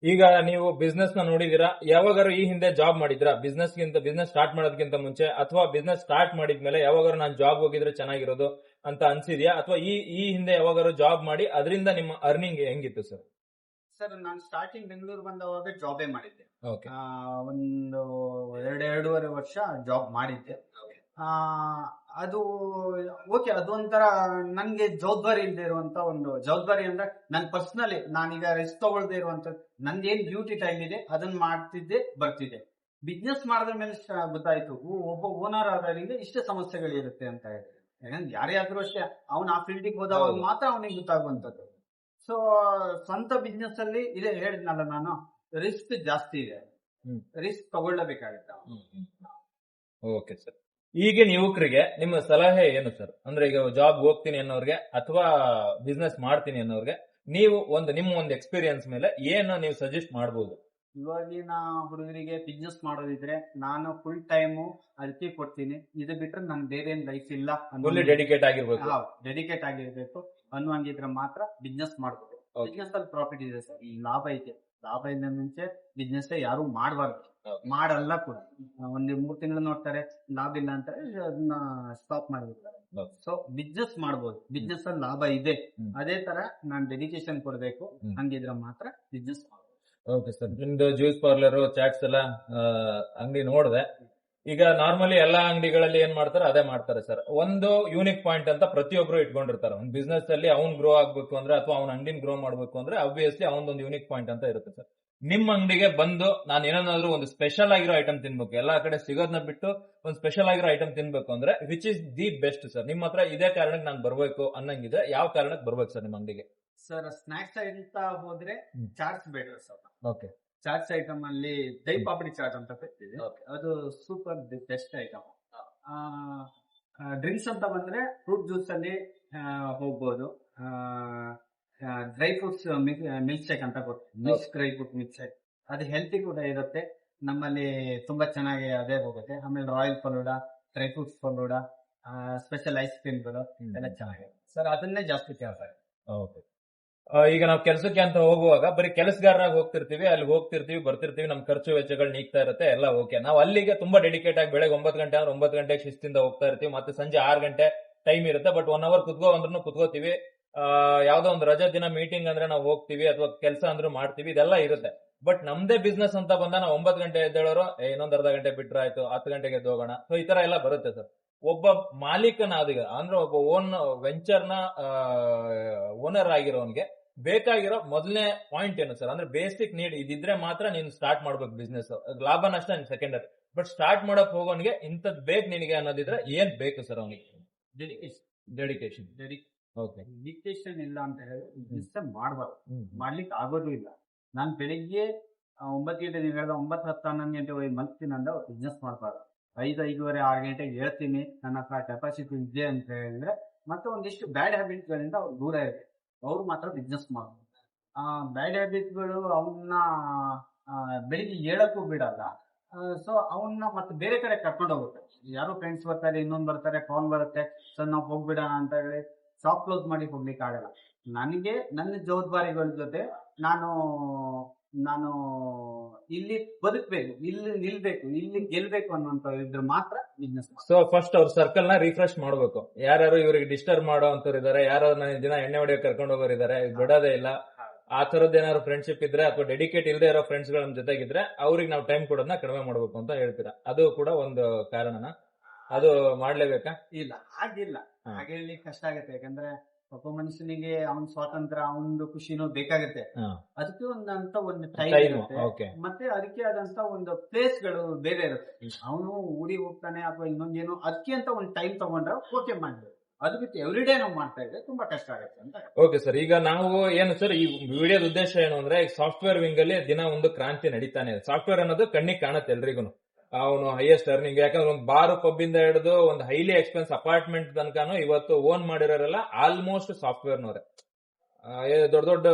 ಈಗ ನೀವು ಬಿಸ್ನೆಸ್ ನ ನೋಡಿದೀರಾ, ಯಾವಾಗಾರು ಈ ಹಿಂದೆ ಜಾಬ್ ಮಾಡಿದ್ರಾ? ಬಿಸ್ನೆಸ್ ಸ್ಟಾರ್ಟ್ ಮಾಡೋದಕ್ಕಿಂತ ಮುಂಚೆ ಅಥವಾ ಬಿಸ್ನೆಸ್ ಸ್ಟಾರ್ಟ್ ಮಾಡಿದ್ಮೇಲೆ ಯಾವಾಗಾರು ನಾನು ಜಾಬ್ ಹೋಗಿದ್ರೆ ಚೆನ್ನಾಗಿರೋದು ಅಂತ ಅನ್ಸಿದ್ಯಾ? ಅಥವಾ ಈ ಹಿಂದೆ ಯಾವಾಗಾರು ಜಾಬ್ ಮಾಡಿ ಅದರಿಂದ ನಿಮ್ಮ ಅರ್ನಿಂಗ್ ಹೆಂಗಿತ್ತು ಸರ್? ಸರ್ ನಾನು ಸ್ಟಾರ್ಟಿಂಗ್ ಬೆಂಗಳೂರು ಬಂದವಾಗ ಜಾಬೇ ಮಾಡಿದ್ದೆ. ಓಕೆ. ಒಂದು 2.5 ವರ್ಷ ಜಾಬ್ ಮಾಡಿದ್ದೆ. ಅದು ಓಕೆ, ಅದೊಂಥರ ನನ್ಗೆ ಜವಾಬ್ದಾರಿ ಇಲ್ಲದೆ ಇರುವಂತ ಒಂದು ಜವಾಬ್ದಾರಿ ಅಂದ್ರೆ ನನ್ ಪರ್ಸನಲಿ ನಾನೀಗ ರೆಸ್ಟ್ ತಗೊಳ್ದೆ ಇರುವಂತ ನಂದೇನ್ ಡ್ಯೂಟಿ ಟೈಮ್ ಇದೆ ಅದನ್ನ ಮಾಡ್ತಿದ್ದೆ ಬರ್ತಿದ್ದೆ. ಬಿಸ್ನೆಸ್ ಮಾಡಿದ ಮೇಲೆ ಗೊತ್ತಾಯ್ತು ಒಬ್ಬ ಓನರ್ ಆದವರಿಗೆ ಇಷ್ಟೇ ಸಮಸ್ಯೆಗಳಿರುತ್ತೆ ಅಂತ ಹೇಳಿ. ಯಾಕಂದ್ರೆ ಯಾರೇ ಆದ್ರೂ ಅಷ್ಟೇ ಅವ್ನು ಆ ಫೀಲ್ಡಿಗೆ ಹೋದವಾಗ ಮಾತ್ರ ಅವನಿಗೆ ಗೊತ್ತಾಗುವಂತದ್ದು. ಸೊ ಸ್ವಂತ ಬಿಸ್ನೆಸ್ ಅಲ್ಲಿ ಇದೆ ಹೇಳಿದ್ನಲ್ಲ ನಾನು, ರಿಸ್ಕ್ ಜಾಸ್ತಿ ಇದೆ, ರಿಸ್ಕ್ ತಗೊಳ್ಳಬೇಕಾಗುತ್ತೆ. Okay sir. ಈಗಿನ ಯುವಕರಿಗೆ ನಿಮ್ಮ ಸಲಹೆ ಏನು ಸರ್? ಅಂದ್ರೆ ಈಗ ಜಾಬ್ ಹೋಗ್ತೀನಿ ಅನ್ನೋರ್ಗೆ ಅಥವಾ ಬಿಸ್ನೆಸ್ ಮಾಡ್ತೀನಿ ಅನ್ನೋರ್ಗೆ ನೀವು ನಿಮ್ಮ ಒಂದು ಎಕ್ಸ್ಪೀರಿಯನ್ಸ್ ಮೇಲೆ ಏನು ನೀವು ಸಜೆಸ್ಟ್ ಮಾಡಬಹುದು? ಇವಾಗಿನ ಹುಡುಗರಿಗೆ ಬಿಸ್ನೆಸ್ ಮಾಡೋದಿದ್ರೆ ನಾನು ಫುಲ್ ಟೈಮು ಅದಕ್ಕೆ ಕೊಡ್ತೀನಿ. ಇದು ಬಿಟ್ರೆ ನನ್ ಬೇರೆ ಏನ್ ಲೈಫ್ ಇಲ್ಲ, ಡೆಡಿಕೇಟ್ ಆಗಿರ್ಬೇಕು. ಡೆಡಿಕೇಟ್ ಆಗಿರ್ಬೇಕು ಅನ್ನುವಂಗಿದ್ರೆ ಮಾತ್ರ ಬಿಸ್ನೆಸ್ ಮಾಡ್ಬೋದು. ಬಿಸ್ನೆಸ್ ಅಲ್ಲಿ ಪ್ರಾಫಿಟ್ ಇದೆ ಸರ್, ಲಾಭ ಇದೆ. ಲಾಭ ಇಂದ ಮುಂಚೆ ಬಿಸ್ನೆಸ್ ಯಾರು ಮಾಡಬಾರ್ದು, ಮಾಡಲ್ಲ ಕೂಡ. ಒಂದ್ 3 ತಿಂಗಳು ನೋಡ್ತಾರೆ, ಲಾಭ ಇಲ್ಲ ಅಂತ ಅದನ್ನ ಸ್ಟಾಪ್ ಮಾಡಿರ್ತಾರೆ. ಸೊ ಬಿಸ್ನೆಸ್ ಮಾಡ್ಬೋದು, ಬಿಸ್ನೆಸ್ ಅಲ್ಲಿ ಲಾಭ ಇದೆ. ಅದೇ ತರ ನಾನ್ ಡೆಡಿಕೇಶನ್ ಕೊಡ್ಬೇಕು, ಹಂಗಿದ್ರೆ ಮಾತ್ರ ಬಿಸ್ನೆಸ್ ಮಾಡ್ಬೋದು. Okay sir. ನಿಮ್ದು ಜ್ಯೂಸ್ ಪಾರ್ಲರ್, ಚಾಟ್ಸ್ ಎಲ್ಲ ಅಂಗಡಿ ನೋಡಿದೆ. ಈಗ ನಾರ್ಮಲಿ ಎಲ್ಲಾ ಅಂಗಡಿಗಳಲ್ಲಿ ಏನ್ ಮಾಡ್ತಾರೆ ಅದೇ ಮಾಡ್ತಾರೆ ಸರ್. ಒಂದು ಯೂನಿಕ್ ಪಾಯಿಂಟ್ ಅಂತ ಪ್ರತಿಯೊಬ್ರು ಇಟ್ಕೊಂಡಿರ್ತಾರೆ. ಒಂದು ಬಿಸ್ನೆಸ್ ಅಲ್ಲಿ ಅವ್ನ್ ಗ್ರೋ ಆಗ್ಬೇಕು ಅಂದ್ರೆ ಅಥವಾ ಅವ್ನ ಅಂಗಡಿನ ಗ್ರೋ ಮಾಡ್ಬೇಕು ಅಂದ್ರೆ ಆಬ್ವಿಯಸ್ಲಿ ಅವನದೊಂದು ಯೂನಿಕ್ ಪಾಯಿಂಟ್ ಅಂತ ಇರುತ್ತೆ ಸರ್. ನಿಮ್ ಅಂಗಡಿಗೆ ಬಂದು ನಾನು ಏನಾದ್ರು ಒಂದು ಸ್ಪೆಷಲ್ ಆಗಿರೋ ಐಟಮ್ ತಿನ್ಬೇಕು, ಎಲ್ಲಾ ಕಡೆ ಸಿಗೋದನ್ನ ಬಿಟ್ಟು ಒಂದು ಸ್ಪೆಷಲ್ ಆಗಿರೋ ಐಟಮ್ ತಿನ್ಬೇಕು ಅಂದ್ರೆ which is the best sir? ನಿಮ್ಮ ಹತ್ರ ಇದೇ ಕಾರಣಕ್ಕೆ ನಾನು ಬರ್ಬೇಕು ಅನ್ನಂಗಿದ್ರೆ ಯಾವ ಕಾರಣಕ್ಕೆ ಬರ್ಬೇಕು ಸರ್ ನಿಮ್ಮ ಅಂಗಡಿಗೆ? ಸರ್ ಸ್ನಾಕ್ಸ್ ಅಂತ ಹೋದ್ರೆ ಚಾಟ್ಸ್ ಬೇಡ ಸರ್. ಓಕೆ. ಚಾಟ್ಸ್ ಐಟಮ್ ಅಲ್ಲಿ ದಹಿ ಪಾಪಡಿ ಚಾಟ್ ಅಂತ ಬರ್ತಿದೆ, ಅದು ಸೂಪರ್ ಬೆಸ್ಟ್ ಐಟಮ್. ಡ್ರಿಂಕ್ಸ್ ಅಂತ ಬಂದ್ರೆ ಫ್ರೂಟ್ ಜ್ಯೂಸ್ ಅಲ್ಲಿ ಹೋಗ್ಬೋದು. ಡ್ರೈ ಫ್ರೂಟ್ಸ್ ಮಿಲ್ಕ್ ಶೇಕ್ ಅಂತ ಕೊಡ್ತೀವಿ, mix dry fruit milk shake, ಅದು ಹೆಲ್ತಿ ಕೂಡ ಇರುತ್ತೆ. ನಮ್ಮಲ್ಲಿ ತುಂಬಾ ಚೆನ್ನಾಗಿ ಅದೇ ಹೋಗುತ್ತೆ. ಆಮೇಲೆ royal falooda, dry fruits falooda, special ice ಕ್ರೀಮ್ಗಳು ಎಲ್ಲ ಚೆನ್ನಾಗಿದೆ ಸರ್, ಅದನ್ನೇ ಜಾಸ್ತಿ ಕೇಳ್ತಾರೆ. ಓಕೆ. ಈಗ ನಾವು ಕೆಲಸಕ್ಕೆ ಅಂತ ಹೋಗುವಾಗ ಬರೀ ಕೆಲಸಗಾರರಾಗಿ ಹೋಗ್ತಿರ್ತೀವಿ, ಅಲ್ಲಿ ಹೋಗ್ತಿರ್ತೀವಿ ಬರ್ತಿರ್ತೀವಿ, ನಮ್ ಖರ್ಚು ವೆಚ್ಚಗಳು ನೀಗ್ತಾ ಇರುತ್ತೆ, ಎಲ್ಲ ಓಕೆ. ನಾವು ಅಲ್ಲಿಗೆ ತುಂಬಾ ಡೆಡಿಕೇಟ್ ಆಗಿ ಬೆಳಗ್ಗೆ 9 ಗಂಟೆ ಅಂದ್ರೆ 9 ಗಂಟೆಗೆ ಶಿಸ್ತಿಂದ ಹೋಗ್ತಾ ಇರ್ತೀವಿ, ಮತ್ತೆ ಸಂಜೆ 6 ಗಂಟೆ ಟೈಮ್ ಇರುತ್ತೆ. ಬಟ್ 1 ಅವರ್ ಕುತ್ಕೋ ಅಂದ್ರೂ ಕುತ್ಕೋತೀವಿ. ಯಾವ್ದೋ ಒಂದು ರಜಾ ದಿನ ಮೀಟಿಂಗ್ ಅಂದ್ರೆ ನಾವು ಹೋಗ್ತೀವಿ, ಅಥವಾ ಕೆಲಸ ಅಂದ್ರೂ ಮಾಡ್ತೀವಿ, ಇದೆಲ್ಲ ಇರುತ್ತೆ. ಬಟ್ ನಮ್ದೇ ಬಿಸ್ನೆಸ್ ಅಂತ ಬಂದ ನಾವು 9 ಗಂಟೆ ಎದ್ದೇಳೋರು, ಇನ್ನೊಂದ್ ಅರ್ಧ ಗಂಟೆ ಬಿಟ್ರೆ ಆಯ್ತು, 10 ಗಂಟೆಗೆ ಎದ್ದು ಹೋಗೋಣ. ಸೊ ಈ ತರ ಎಲ್ಲ ಬರುತ್ತೆ ಸರ್. ಒಬ್ಬ ಮಾಲೀಕನಾದ ಅಂದ್ರೆ ಒಬ್ಬ ವೆಂಚರ್ ನ ಓನರ್ ಆಗಿರೋನ್ಗೆ ಬೇಕಾಗಿರೋ ಮೊದಲನೇ ಪಾಯಿಂಟ್ ಏನು ಸರ್? ಅಂದ್ರೆ ಬೇಸಿಕ್ ನೀಡ್ ಇದಿದ್ರೆ ಮಾತ್ರ ನೀನು ಸ್ಟಾರ್ಟ್ ಮಾಡ್ಬೇಕು ಬಿಸ್ನೆಸ್. ಲಾಭ ನಷ್ಟ ಸೆಕೆಂಡರಿ, ಬಟ್ ಸ್ಟಾರ್ಟ್ ಮಾಡಕ್ ಹೋಗೋನ್ಗೆ ಇಂಥದ್ ಬೇಕು ನಿನಗೆ ಅನ್ನೋದಿದ್ರೆ ಏನ್ ಬೇಕು ಸರ್ ಅವನಿಗೆ? ಡೆಡಿಕೇಶನ್. ಓಕೆ. ಡೆಡಿಕೇಶನ್ ಇಲ್ಲ ಅಂತ ಹೇಳಿ ಬಿಸ್ನೆಸ್ ಮಾಡಬಾರ್ದು, ಮಾಡ್ಲಿಕ್ಕೆ ಆಗೋದು ಇಲ್ಲ. ನಾನ್ ಬೆಳಿಗ್ಗೆ 9 ಗಂಟೆ, ನೀವು ಹೇಳಿದ 9, 10, 11 ಗಂಟೆ ಹೋಗಿ ಮಲ್ತೀನಿ ಅಂದ್ರೆ ಬಿಸ್ನೆಸ್ ಮಾಡಬಾರ್ದು. 5, 5:30, 6 ಗಂಟೆಗೆ ಹೇಳ್ತೀನಿ, ನನ್ನ ಹತ್ರ ಕೆಪಾಸಿಟಿ ಇದೆ ಅಂತ ಹೇಳಿದ್ರೆ ಮತ್ತೆ ಒಂದಿಷ್ಟು ಬ್ಯಾಡ್ ಹ್ಯಾಬಿಟ್ಸ್ ಗಳಿಂದ ಅವ್ರು ದೂರ ಇರುತ್ತೆ, ಅವ್ರು ಮಾತ್ರ ಬಿಸ್ನೆಸ್ ಮಾಡ್ಬೋದು. ಬ್ಯಾಡ್ ಹ್ಯಾಬಿಟ್ಸ್ಗಳು ಅವನ್ನ ಬೆಳಿಗ್ಗೆ ಹೇಳಕ್ಕೂ ಬಿಡಲ್ಲ. ಸೊ ಅವನ್ನ ಮತ್ತೆ ಬೇರೆ ಕಡೆ ಕರ್ಕೊಂಡು ಹೋಗುತ್ತೆ. ಯಾರೋ ಫ್ರೆಂಡ್ಸ್ ಬರ್ತಾರೆ, ಇನ್ನೊಂದು ಬರ್ತಾರೆ, ಫೋನ್ ಬರುತ್ತೆ, ಸರ್ ನಾವು ಹೋಗ್ಬಿಡೋಣ ಅಂತ ಹೇಳಿ ಶಾಪ್ ಕ್ಲೋಸ್ ಮಾಡಿ ಹೋಗ್ಲಿಕ್ಕೆ ಆಗಲ್ಲ. ನನಗೆ ನನ್ನ ಜವಾಬ್ದಾರಿಗಳ ಜೊತೆ ನಾನು ಇಲ್ಲಿ ಬದುಕಬೇಕು, ಇಲ್ಲಿ ನಿಲ್ಬೇಕು, ಇಲ್ಲಿ ಗೆಲ್ಬೇಕು ಅನ್ನುವಂತ ಇದ್ರೆ ಮಾತ್ರ ಬಿಸ್ನೆಸ್. ಸೊ ಫಸ್ಟ್ ಅವ್ರ ಸರ್ಕಲ್ ನ ರಿಫ್ರೆಶ್ ಮಾಡ್ಬೇಕು. ಯಾರು ಇವ್ರಿಗೆ ಡಿಸ್ಟರ್ಬ್ ಮಾಡೋ ಅಂತವ್ರು ಇದಾರೆ, ಯಾರು ದಿನ ಎಣ್ಣೆ ಹೊಡೆಯೋ ಕರ್ಕೊಂಡು ಹೋಗೋರು ಇದಾರೆ, ಬಿಡೋದೇ ಇಲ್ಲ, ಆ ತರದ್ ಏನಾದ್ರು ಫ್ರೆಂಡ್ಶಿಪ್ ಇದ್ರೆ ಅಥವಾ ಡೆಡಿಕೇಟ್ ಇಲ್ಲದೆ ಇರೋ ಫ್ರೆಂಡ್ಸ್ ಗಳ ಜೊತೆಗಿದ್ರೆ ಅವ್ರಿಗೆ ನಾವು ಟೈಮ್ ಕೊಡೋದನ್ನ ಕಡಿಮೆ ಮಾಡ್ಬೇಕು ಅಂತ ಹೇಳ್ತೀರಾ. ಅದು ಕೂಡ ಒಂದು ಕಾರಣನ? ಅದು ಮಾಡ್ಲೇಬೇಕಾ? ಇಲ್ಲ, ಹಾಗಿಲ್ಲ, ಹಾಗೆ ಕಷ್ಟ ಆಗುತ್ತೆ. ಯಾಕಂದ್ರೆ ಒಬ್ಬ ಮನುಷ್ಯನಿಗೆ ಅವನ ಸ್ವಾತಂತ್ರ್ಯ, ಅವನದು ಖುಷಿನೂ ಬೇಕಾಗುತ್ತೆ. ಅದಕ್ಕೆ ಒಂದು ಟೈಮ್ ಇರುತ್ತೆ, ಮತ್ತೆ ಅದಕ್ಕೆ ಆದಂತ ಒಂದು ಪ್ಲೇಸ್ ಗಳು ಬೇರೆ ಇರುತ್ತೆ. ಅವನು ಊರಿಗೆ ಹೋಗ್ತಾನೆ ಅಥವಾ ಇನ್ನೊಂದೇನು, ಅದಕ್ಕೆ ಅಂತ ಒಂದು ಟೈಮ್ ತಗೊಂಡ್ರೆ ಓಕೆ ಮಾಡ್ಬೇಕು. ಅದು ಬಿಟ್ಟು ಎವ್ರಿಡೇ ನಾವು ಮಾಡ್ತಾ ಇದ್ರೆ ತುಂಬಾ ಕಷ್ಟ ಆಗುತ್ತೆ ಅಂತ. Okay sir. ಈಗ ನಾವು ಏನು ಸರ್, ಈ ವಿಡಿಯೋದ ಉದ್ದೇಶ ಏನು ಅಂದ್ರೆ, ಸಾಫ್ಟ್ವೇರ್ ವಿಂಗ್ ಅಲ್ಲಿ ದಿನ ಒಂದು ಕ್ರಾಂತಿ ನಡೀತಾನೆ ಇದೆ. ಸಾಫ್ಟ್ವೇರ್ ಅನ್ನೋದು ಕಣ್ಣಿಗೆ ಕಾಣುತ್ತೆ ಎಲ್ರಿಗೂ. ಅವನು ಹೈಯೆಸ್ಟ್ ಅರ್ನಿಂಗ್, ಯಾಕಂದ್ರೆ ಒಂದು ಬಾರ್ ಪಬ್ ಇಂದ ಹಿಡಿದು ಒಂದು ಹೈಲಿ ಎಕ್ಸ್ಪೆನ್ಸ್ ಅಪಾರ್ಟ್ಮೆಂಟ್ ತನಕನು ಇವತ್ತು ಓನ್ ಮಾಡಿರೋರೆಲ್ಲ ಆಲ್ಮೋಸ್ಟ್ ಸಾಫ್ಟ್ವೇರ್ನವ್ರೆ. ದೊಡ್ಡ ದೊಡ್ಡ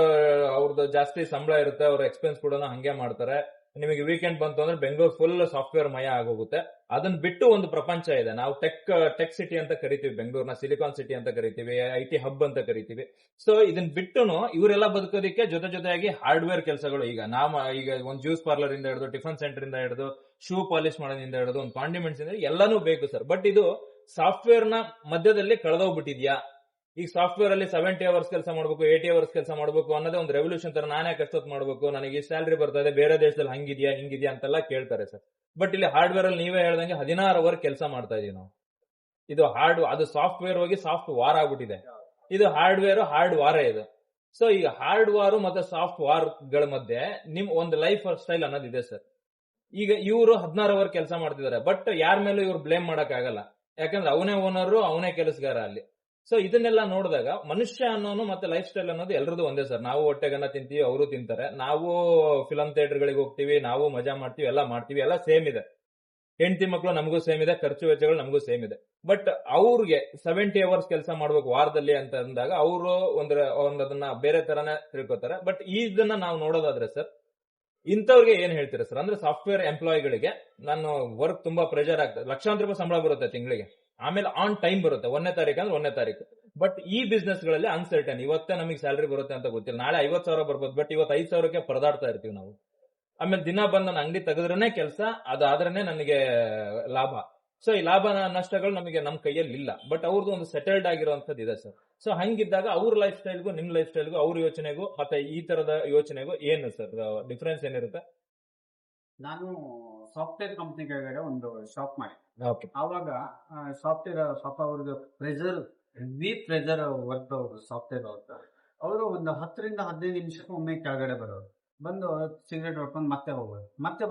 ಅವ್ರದ್ದು ಜಾಸ್ತಿ ಸಂಬಳ ಇರುತ್ತೆ, ಅವ್ರ ಎಕ್ಸ್ಪೆನ್ಸ್ ಕೂಡ ಹಂಗೆ ಮಾಡ್ತಾರೆ. ನಿಮಗೆ ವೀಕೆಂಡ್ ಬಂತು ಅಂದ್ರೆ ಬೆಂಗಳೂರು ಫುಲ್ ಸಾಫ್ಟ್ವೇರ್ ಮಯ ಆಗೋಗುತ್ತೆ. ಅದನ್ನ ಬಿಟ್ಟು ಒಂದು ಪ್ರಪಂಚ ಇದೆ. ನಾವು ಟೆಕ್ ಸಿಟಿ ಅಂತ ಕರಿತೀವಿ, ಬೆಂಗಳೂರಿನ ಸಿಲಿಕಾನ್ ಸಿಟಿ ಅಂತ ಕರಿತೀವಿ, IT ಹಬ್ ಅಂತ ಕರಿತೀವಿ. ಸೊ ಇದನ್ನ ಬಿಟ್ಟುನು ಇವರೆಲ್ಲ ಬದುಕೋದಿಕ್ಕೆ ಜೊತೆಯಾಗಿ ಹಾರ್ಡ್ವೇರ್ ಕೆಲಸಗಳು, ಈಗ ಒಂದು ಜ್ಯೂಸ್ ಪಾರ್ಲರ್ ಇಂದ ಹಿಡಿದು ಟಿಫನ್ ಸೆಂಟರ್ ಇಂದ ಹಿಡಿದು ಶೂ ಪಾಲಿಶ್ ಮಾಡೋದ್ರಿಂದ ಹಿಡಿದು ಒಂದು ಕಾಂಡಿಮೆಂಟ್ಸ್ ಇಂದ ಎಲ್ಲಾನು ಬೇಕು ಸರ್. ಬಟ್ ಇದು ಸಾಫ್ಟ್ವೇರ್ ನ ಮಧ್ಯದಲ್ಲಿ ಕಳೆದೋಗ್ಬಿಟ್ಟಿದ್ಯಾ? ಈಗ ಸಾಫ್ಟ್ವೇರ್ ಅಲ್ಲಿ 70 ಅವರ್ಸ್ ಕೆಲಸ ಮಾಡಬೇಕು, 80 ಅವರ್ಸ್ ಕೆಲಸ ಮಾಡಬೇಕು ಅನ್ನೋದೇ ಒಂದು ರೆವಲ್ಯೂಷನ್ ತರ. ನಾನೇ ಕಷ್ಟೊತ್ತು ಮಾಡಬೇಕು, ನನಗೆ ಸ್ಯಾಲರಿ ಬರ್ತಾ ಇದೆ, ಬೇರೆ ದೇಶದಲ್ಲಿ ಹಿಂಗಿದ್ಯಾ ಅಂತೆಲ್ಲ ಕೇಳ್ತಾರೆ ಸರ್. ಬಟ್ ಇಲ್ಲಿ ಹಾರ್ಡ್ವೇರ್ ಅಲ್ಲಿ ನೀವೇ ಹೇಳ್ದಂಗೆ 16 ಅವರ್ ಕೆಲಸ ಮಾಡ್ತಾ ಇದೀವಿ ನಾವು. ಇದು ಅದು ಸಾಫ್ಟ್ವೇರ್ ಹೋಗಿ ಸಾಫ್ಟ್ ವಾರ್ ಆಗ್ಬಿಟ್ಟಿದೆ. ಇದು ಹಾರ್ಡ್ ವಾರೇ ಇದು. ಸೊ ಈಗ ಹಾರ್ಡ್ ವಾರ್ ಮತ್ತೆ ಸಾಫ್ಟ್ ವಾರ್ ಗಳ ಮಧ್ಯೆ ನಿಮ್ ಒಂದು ಲೈಫ್ ಸ್ಟೈಲ್ ಅನ್ನೋದಿದೆ ಸರ್. ಈಗ ಇವರು 16 ಅವರ್ ಕೆಲಸ ಮಾಡ್ತಿದ್ದಾರೆ, ಬಟ್ ಯಾರ ಮೇಲೂ ಇವ್ರು ಬ್ಲೇಮ್ ಮಾಡಕ್ ಆಗಲ್ಲ, ಯಾಕಂದ್ರೆ ಅವನೇ ಓನರು, ಅವನೇ ಕೆಲಸಗಾರ ಅಲ್ಲಿ. ಸೊ ಇದನ್ನೆಲ್ಲ ನೋಡಿದಾಗ ಮನುಷ್ಯ ಅನ್ನೋನು ಮತ್ತೆ ಲೈಫ್ ಸ್ಟೈಲ್ ಅನ್ನೋದು ಎಲ್ರದ್ದು ಒಂದೇ ಸರ್. ನಾವು ಹೊಟ್ಟೆಗನ್ನ ತಿಂತೀವಿ, ಅವರು ತಿಂತಾರೆ, ನಾವು ಫಿಲಂ ಥಿಯೇಟರ್ ಗಳಿಗೆ ಹೋಗ್ತೀವಿ, ನಾವು ಮಜಾ ಮಾಡ್ತೀವಿ, ಎಲ್ಲ ಮಾಡ್ತೀವಿ, ಎಲ್ಲ ಸೇಮ್ ಇದೆ. ಹೆಂಡತಿ ಮಕ್ಕಳು ನಮಗೂ ಸೇಮ್ ಇದೆ, ಖರ್ಚು ವೆಚ್ಚಗಳು ನಮಗೂ ಸೇಮ್ ಇದೆ. ಬಟ್ ಅವ್ರಿಗೆ 70 ಅವರ್ಸ್ ಕೆಲಸ ಮಾಡ್ಬೇಕು ವಾರದಲ್ಲಿ ಅಂತ ಅಂದಾಗ ಅವರು ಅದನ್ನ ಬೇರೆ ತರನೇ ತಿಳ್ಕೊತಾರೆ. ಬಟ್ ಇದನ್ನ ನಾವು ನೋಡೋದಾದ್ರೆ ಸರ್, ಇಂಥವ್ರಿಗೆ ಏನ್ ಹೇಳ್ತೀರಾ ಸರ್? ಅಂದ್ರೆ ಸಾಫ್ಟ್ವೇರ್ ಎಂಪ್ಲಾಯಿಗಳಿಗೆ ನಾನು ವರ್ಕ್ ತುಂಬಾ ಪ್ರೆಷರ್ ಆಗ್ತದೆ, ಲಕ್ಷಾಂತರ ರೂಪಾಯಿ ಸಂಬಳ ಬರುತ್ತೆ ತಿಂಗಳಿಗೆ, ಆಮೇಲೆ ಆನ್ ಟೈಮ್ ಬರುತ್ತೆ, 1ನೇ ತಾರೀಕು ಅಂದ್ರೆ 1ನೇ ತಾರೀಕು. ಬಟ್ ಈ ಬಿಸ್ನೆಸ್ ಗಳಲ್ಲಿ ಅನ್ಸರ್ಟನ್, ಇವತ್ತೇ ನಮಗೆ ಸ್ಯಾಲರಿ ಬರುತ್ತೆ ಅಂತ ಗೊತ್ತಿಲ್ಲ, ನಾಳೆ 50,000 ಬರ್ಬೋದು, ಬಟ್ ಇವತ್ತು 5,000ಕ್ಕೆ ಪರದಾಡ್ತಾ ಇರ್ತೀವಿ ನಾವು. ಆಮೇಲೆ ದಿನ ಬಂದು ನನ್ನ ಅಂಗಡಿ ತೆಗೆದ್ರೇನೆ ಕೆಲಸ, ಅದಾದ್ರೇನೆ ನನಗೆ ಲಾಭ. ಸೊ ಈ ಲಾಭ ನಷ್ಟಗಳು ನಮಗೆ ನಮ್ಮ ಕೈಯಲ್ಲಿ ಇಲ್ಲ. ಬಟ್ ಅವ್ರದ್ದು ಒಂದು ಸೆಟಲ್ಡ್ ಆಗಿರುವಂತದ್ದು ಇದೆ ಸರ್. ಸೊ ಹಂಗಿದ್ದಾಗ ಅವ್ರ ಲೈಫ್ ಸ್ಟೈಲ್ಗೂ ನಿಮ್ ಲೈಫ್ ಸ್ಟೈಲ್ಗೂ ಅವ್ರ ಯೋಚನೆಗೂ ಮತ್ತೆ ಈ ತರದ ಯೋಚನೆಗೂ ಏನು ಸರ್ ಡಿಫ್ರೆನ್ಸ್ ಏನಿರುತ್ತೆ? ನಾನು ಸಾಫ್ಟ್ವೇರ್ ಕಂಪ್ನಿ ಕೆಳಗಡೆ ಒಂದು ಶಾಪ್ ಮಾಡಿ, ಓಕೆ, ಆವಾಗ ಸಾಫ್ಟ್ವೇರ್ ಪಾಪ ಅವ್ರದ್ದು ಹೆವಿ ಪ್ರೆಷರ್ ವರ್ಕ್. ಅವರು ಸಾಫ್ಟ್ವೇರ್ ಅವರು ಒಂದು 10 ರಿಂದ 15 ನಿಮಿಷಕ್ಕೆ ಒಮ್ಮೆ ಕೆಳಗಡೆ ಬರೋರು, ಬಂದು ಸಿಗರೇಟ್ ಹೊಡ್ಕೊಂಡು ಮತ್ತೆ ಹೋಗೋದು, ಮತ್ತೆ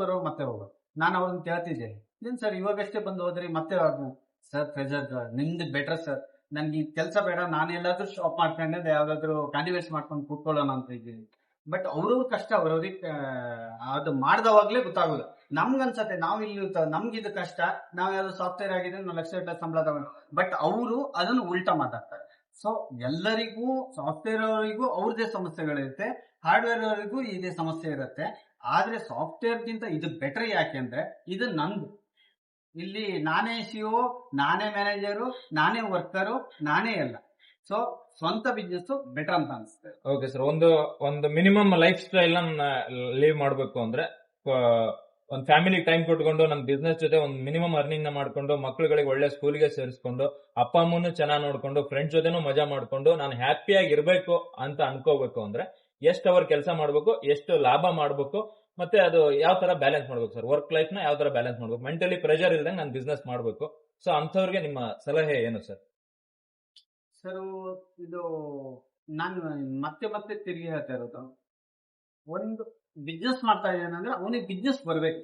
ಹೋಗೋದು. ನಾನು ಅವ್ರನ್ನ ಕೇಳ್ತಿದ್ದೆ, ಏನ್ ಸರ್ ಇವಾಗಷ್ಟೇ ಬಂದು ಹೋದ್ರಿ ಮತ್ತೆ ಸರ್ ಪ್ರೆಷರ್, ನಿಮ್ದು ಬೆಟರ್ ಸರ್, ನನ್ಗೆ ಈ ಕೆಲಸ ಬೇಡ, ನಾನು ಎಲ್ಲಾದ್ರೂ ಶಾಪ್ ಮಾಡ್ಕೊಂಡೆ ಯಾವ್ದಾದ್ರು ಕ್ಯಾಂಡಿವೇಟ್ಸ್ ಮಾಡ್ಕೊಂಡು ಕೂತ್ಕೊಳ್ಳೋಣ ಅಂತ ಇದ್ದೀನಿ. ಬಟ್ ಅವ್ರಿಗೂ ಕಷ್ಟ, ಅವ್ರವ್ರಿಗೆ ಅದು ಮಾಡ್ದವಾಗ್ಲೇ ಗೊತ್ತಾಗೋದು. ನಮ್ಗನ್ಸತ್ತೆ ನಾವು ಇಲ್ಲಿ ನಮ್ಗಿದು ಕಷ್ಟ, ನಾವ್ ಯಾವ್ದು ಸಾಫ್ಟ್ವೇರ್ ಆಗಿದೆ, 1 ಲಕ್ಷ ಸಂಬಳ ತಗೊಂಡು. ಬಟ್ ಅವರು ಅದನ್ನು ಉಲ್ಟಾ ಮಾತಾಡ್ತಾರೆ. ಸೊ ಎಲ್ಲರಿಗೂ ಸಾಫ್ಟ್ವೇರ್ ಅವರಿಗೂ ಅವ್ರದೇ ಸಮಸ್ಯೆಗಳಿರುತ್ತೆ, ಹಾರ್ಡ್ವೇರ್ ಅವರಿಗೂ ಇದೇ ಸಮಸ್ಯೆ ಇರುತ್ತೆ. ಆದ್ರೆ ಸಾಫ್ಟ್ವೇರ್ ಗಿಂತ ಇದು ಬೆಟರ್. ಯಾಕೆಂದ್ರೆ ಇದು ನಂದು, ಇಲ್ಲಿ ನಾನೇ CEO, ನಾನೇ ಮ್ಯಾನೇಜರು, ನಾನೇ ವರ್ಕರು, ನಾನೇ ಎಲ್ಲ. ಸೊ ಸ್ವಂತ ಬಿಸ್ನೆಸ್ ಬೆಟರ್ ಅಂತ ಅನ್ಸುತ್ತೆ. ಓಕೆ ಸರ್, ಒಂದು ಮಿನಿಮಮ್ ಲೈಫ್ ಸ್ಟೈಲ್ ಲೀವ್ ಮಾಡ್ಬೇಕು ಅಂದ್ರೆ ಒಂದು ಫ್ಯಾಮಿಲಿ ಟೈಮ್ ಕೊಟ್ಕೊಂಡು ನನ್ನ ಬಿಸ್ನೆಸ್ ಜೊತೆ ಒಂದು ಮಿನಿಮಮ್ ಅರ್ನಿಂಗ್ ನ ಮಾಡ್ಕೊಂಡು, ಮಕ್ಕಳುಗಳಿಗೆ ಒಳ್ಳೆ ಸ್ಕೂಲ್ಗೆ ಸೇರಿಸ್ಕೊಂಡು, ಅಪ್ಪ ಅಮ್ಮನ್ನು ಚೆನ್ನಾಗಿ ನೋಡ್ಕೊಂಡು, ಫ್ರೆಂಡ್ಸ್ ಜೊತೆನೂ ಮಜಾ ಮಾಡ್ಕೊಂಡು ನಾನು ಹ್ಯಾಪಿಯಾಗಿ ಇರ್ಬೇಕು ಅಂತ ಅನ್ಕೋಬೇಕು ಅಂದ್ರೆ ಎಷ್ಟು ಅವರ್ ಕೆಲಸ ಮಾಡ್ಬೇಕು, ಎಷ್ಟು ಲಾಭ ಮಾಡ್ಬೇಕು, ಮತ್ತೆ ಅದು ಯಾವ ತರ ಬ್ಯಾಲೆನ್ಸ್ ಮಾಡ್ಬೇಕು ಸರ್? ವರ್ಕ್ ಲೈಫ್ ನ ಯಾವ ತರ ಬ್ಯಾಲೆನ್ಸ್ ಮಾಡ್ಬೇಕು, ಮೆಂಟಲಿ ಪ್ರೆಷರ್ ಇಲ್ದಂಗೆ ನಾನು ಬಿಸ್ನೆಸ್ ಮಾಡ್ಬೇಕು. ಸೊ ಅಂಥವ್ರಿಗೆ ನಿಮ್ಮ ಸಲಹೆ ಏನು ಸರ್? ಸರ್ ಇದು ನಾನು ಮತ್ತೆ ತಿರುಗಿ ಹೇಳ್ತಾ ಇರೋದು, ಒಂದು ಬಿಸ್ನೆಸ್ ಮಾಡ್ತಾ ಇದ್ದಾನಂದ್ರೆ ಅವನಿಗೆ ಬಿಸ್ನೆಸ್ ಬರ್ಬೇಕು.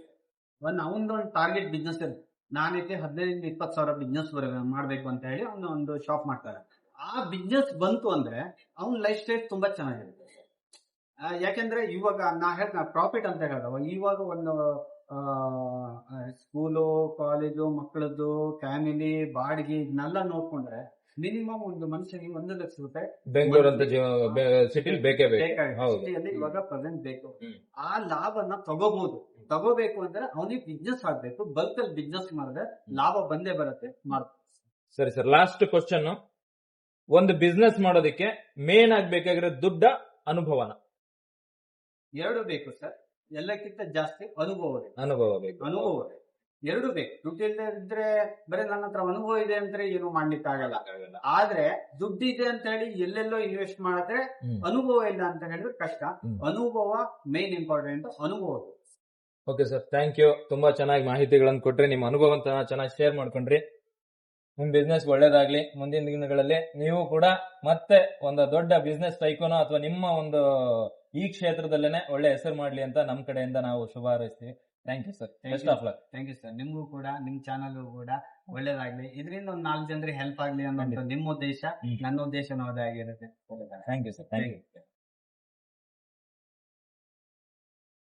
ಅವನೊಂದು ಟಾರ್ಗೆಟ್ ಬಿಸ್ನೆಸ್ ಇರುತ್ತೆ, ನಾನೈತೆ 15 ರಿಂದ 20 ಸಾವಿರ ಬಿಸ್ನೆಸ್ ಮಾಡ್ಬೇಕು ಅಂತ ಹೇಳಿ ಅವನು ಒಂದು ಶಾಪ್ ಮಾಡ್ತಾರೆ. ಆ ಬಿಸ್ನೆಸ್ ಬಂತು ಅಂದ್ರೆ ಅವನ ಲೈಫ್ ಸ್ಟೈಲ್ ತುಂಬಾ ಚೆನ್ನಾಗಿರುತ್ತೆ. ಯಾಕೆಂದ್ರೆ ಇವಾಗ ಪ್ರಾಫಿಟ್ ಅಂತ ಹೇಳಿದವ, ಇವಾಗ ಒಂದು ಸ್ಕೂಲು, ಕಾಲೇಜು, ಮಕ್ಕಳದ್ದು, ಫ್ಯಾಮಿಲಿ, ಬಾಡಿಗೆ ಇದನ್ನೆಲ್ಲ ನೋಡ್ಕೊಂಡ್ರೆ ಮಿನಿಮಮ್ ಒಂದು ಮನುಷ್ಯನಿಗೆ 1 ಲಕ್ಷ ರೂಪಾಯಿ ಬೆಂಗಳೂರು ಅಂತ ಸಿಟಿಲಿ ಬೇಕೇ ಸಿಟಿಯಲ್ಲಿ ಇವಾಗ ಪ್ರೆಸೆಂಟ್ ಬೇಕು. ಆ ಲಾಭನ ತಗೋಬೇಕು ಅಂದ್ರೆ ಅವನಿಗೆ ಬಿಸ್ನೆಸ್ ಆಗ್ಬೇಕು. ಬಲ್ಕ್ ಅಲ್ಲಿ ಬಿಸ್ನೆಸ್ ಮಾಡಿದ್ರೆ ಲಾಭ ಬಂದೇ ಬರುತ್ತೆ, ಮಾಡ್ಬೇಕು. ಸರಿ ಸರ್, ಲಾಸ್ಟ್ ಕ್ವಶನ್, ಒಂದು ಬಿಸ್ನೆಸ್ ಮಾಡೋದಕ್ಕೆ ಮೇನ್ ಆಗ್ಬೇಕಾಗಿರೋ ದುಡ್ಡ ಅನುಭವನ? 2 ಬೇಕು ಸರ್. ಎಲ್ಲಕ್ಕಿಂತ ಜಾಸ್ತಿ ಅನುಭವ ಬೇಕು. 2 ಬೇಕು. ದುಡ್ಡು ಇದ್ರೆ ಬರೀ ನನ್ನ ಹತ್ರ ಅನುಭವ ಇದೆ ಅಂದ್ರೆ ಏನು ಮಾಡ್ಲಿಕ್ಕೆ ಆಗಲ್ಲ. ಆದ್ರೆ ದುಡ್ಡಿದೆ ಅಂತ ಹೇಳಿ ಎಲ್ಲೆಲ್ಲೋ ಇನ್ವೆಸ್ಟ್ ಮಾಡಿದ್ರೆ ಅನುಭವ ಇಲ್ಲ ಅಂತ ಹೇಳಿದ್ರೆ ಕಷ್ಟ. ಅನುಭವ ಮೇನ್ ಇಂಪಾರ್ಟೆಂಟ್, ಅನುಭವ. Okay sir, thank you. ತುಂಬಾ ಚೆನ್ನಾಗಿ ಮಾಹಿತಿಗಳನ್ನು ಕೊಟ್ರಿ, ನಿಮ್ಮ ಅನುಭವ ಚೆನ್ನಾಗಿ ಶೇರ್ ಮಾಡ್ಕೊಂಡ್ರಿ. ನಿಮ್ ಬಿಸ್ನೆಸ್ ಒಳ್ಳೇದಾಗ್ಲಿ. ಮುಂದಿನ ದಿನಗಳಲ್ಲಿ ನೀವು ಕೂಡ ಮತ್ತೆ ಒಂದು ದೊಡ್ಡ ಬಿಸ್ನೆಸ್ ಟೈಕೋನೋ ಅಥವಾ ನಿಮ್ಮ ಒಂದು ಈ ಕ್ಷೇತ್ರದಲ್ಲೇನೆ ಒಳ್ಳೆ ಹೆಸರು ಮಾಡ್ಲಿ ಅಂತ ನಮ್ಮ ಕಡೆಯಿಂದ ನಾವು ಶುಭ ಹಾರೈಸ್ತೀವಿ. Thank you sir, best of luck. Thank you sir. ನಿಮ್ಗೂ ಕೂಡ, ನಿಮ್ ಚಾನಲ್ ಕೂಡ ಒಳ್ಳೇದಾಗ್ಲಿ, ಇದರಿಂದ ಒಂದು 4 ಜನರಿಗೆ ಹೆಲ್ಪ್ ಆಗ್ಲಿ ಅನ್ನೋ ನಿಮ್ಮ ಉದ್ದೇಶ, ನನ್ನ ಉದ್ದೇಶ ಅದೇ ಆಗಿರುತ್ತೆ. Thank you sir, thank you.